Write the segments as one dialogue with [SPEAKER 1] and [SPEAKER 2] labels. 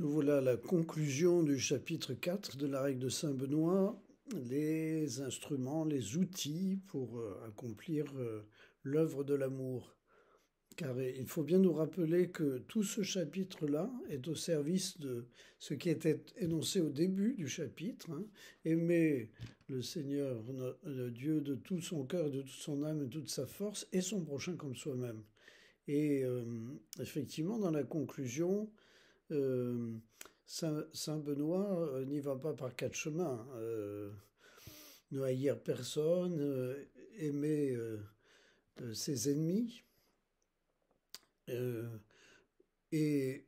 [SPEAKER 1] Nous voilà à la conclusion du chapitre 4 de la règle de Saint Benoît, les instruments, les outils pour accomplir l'œuvre de l'amour. Car il faut bien nous rappeler que tout ce chapitre-là est au service de ce qui était énoncé au début du chapitre, hein. Aimer le Seigneur, le Dieu de tout son cœur, de toute son âme et de toute sa force, et son prochain comme soi-même. Et effectivement, dans la conclusion, euh, Saint Benoît n'y va pas par quatre chemins. Ne haïr personne, aimer ses ennemis euh, et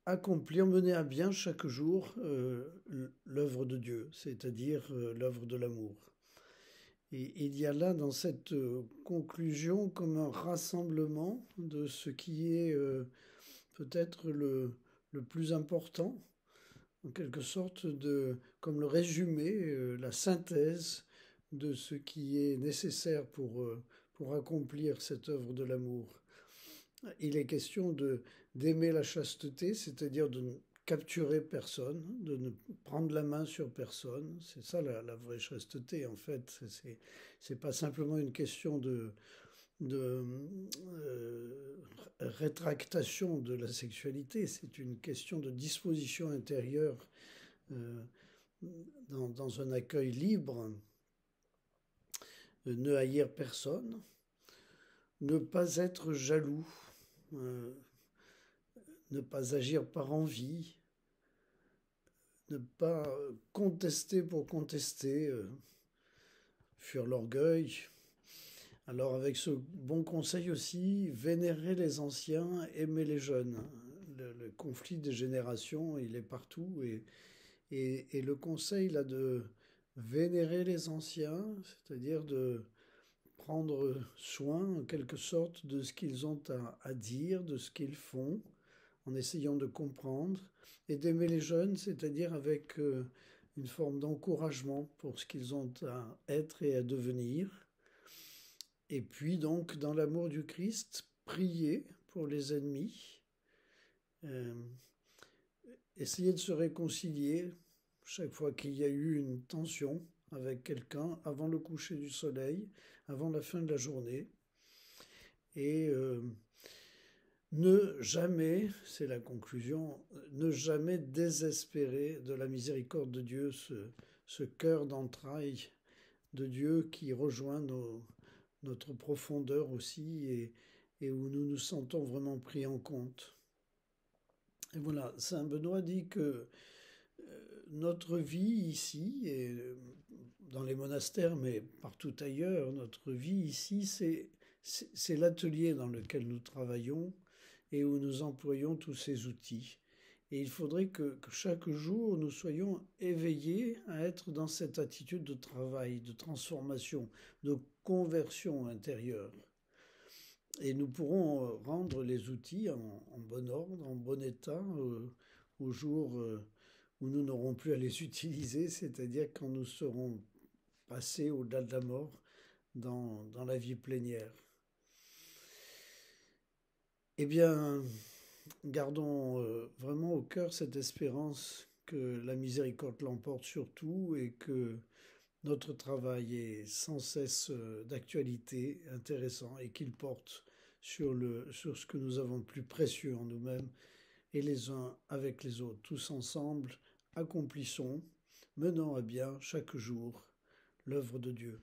[SPEAKER 1] accomplir, mener à bien chaque jour l'œuvre de Dieu, c'est-à-dire l'œuvre de l'amour. Et il y a là dans cette conclusion comme un rassemblement de ce qui est peut-être le plus important, en quelque sorte comme le résumé, la synthèse de ce qui est nécessaire pour accomplir cette œuvre de l'amour. Il est question d'aimer la chasteté, c'est-à-dire de ne capturer personne, de ne prendre la main sur personne. C'est ça la vraie chasteté, en fait. C'est pas simplement une question de rétractation de la sexualité, c'est une question de disposition intérieure euh, dans un accueil libre, ne haïr personne, ne pas être jaloux, euh, ne pas agir par envie, ne pas contester pour contester, fuir l'orgueil. Alors avec ce bon conseil aussi, vénérer les anciens, aimer les jeunes. Le conflit des générations, il est partout et le conseil là de vénérer les anciens, c'est-à-dire de prendre soin en quelque sorte de ce qu'ils ont à dire, de ce qu'ils font, en essayant de comprendre, et d'aimer les jeunes, c'est-à-dire avec une forme d'encouragement pour ce qu'ils ont à être et à devenir. Et puis donc, dans l'amour du Christ, prier pour les ennemis, euh, essayer de se réconcilier chaque fois qu'il y a eu une tension avec quelqu'un avant le coucher du soleil, avant la fin de la journée. Et ne jamais, c'est la conclusion, ne jamais désespérer de la miséricorde de Dieu, ce cœur d'entrailles de Dieu qui rejoint notre profondeur aussi et où nous nous sentons vraiment pris en compte. Et voilà, Saint Benoît dit que notre vie ici, et dans les monastères, mais partout ailleurs, notre vie ici, c'est l'atelier dans lequel nous travaillons et où nous employons tous ces outils. Et il faudrait que chaque jour, nous soyons éveillés à être dans cette attitude de travail, de transformation, de conversion intérieure. Et nous pourrons rendre les outils en bon ordre, en bon état, au jour où nous n'aurons plus à les utiliser, c'est-à-dire quand nous serons passés au-delà de la mort dans la vie plénière. Eh bien, gardons vraiment au cœur cette espérance que la miséricorde l'emporte sur tout et que notre travail est sans cesse d'actualité, intéressant et qu'il porte sur ce que nous avons de plus précieux en nous-mêmes et les uns avec les autres, tous ensemble, accomplissons, menant à bien chaque jour l'œuvre de Dieu.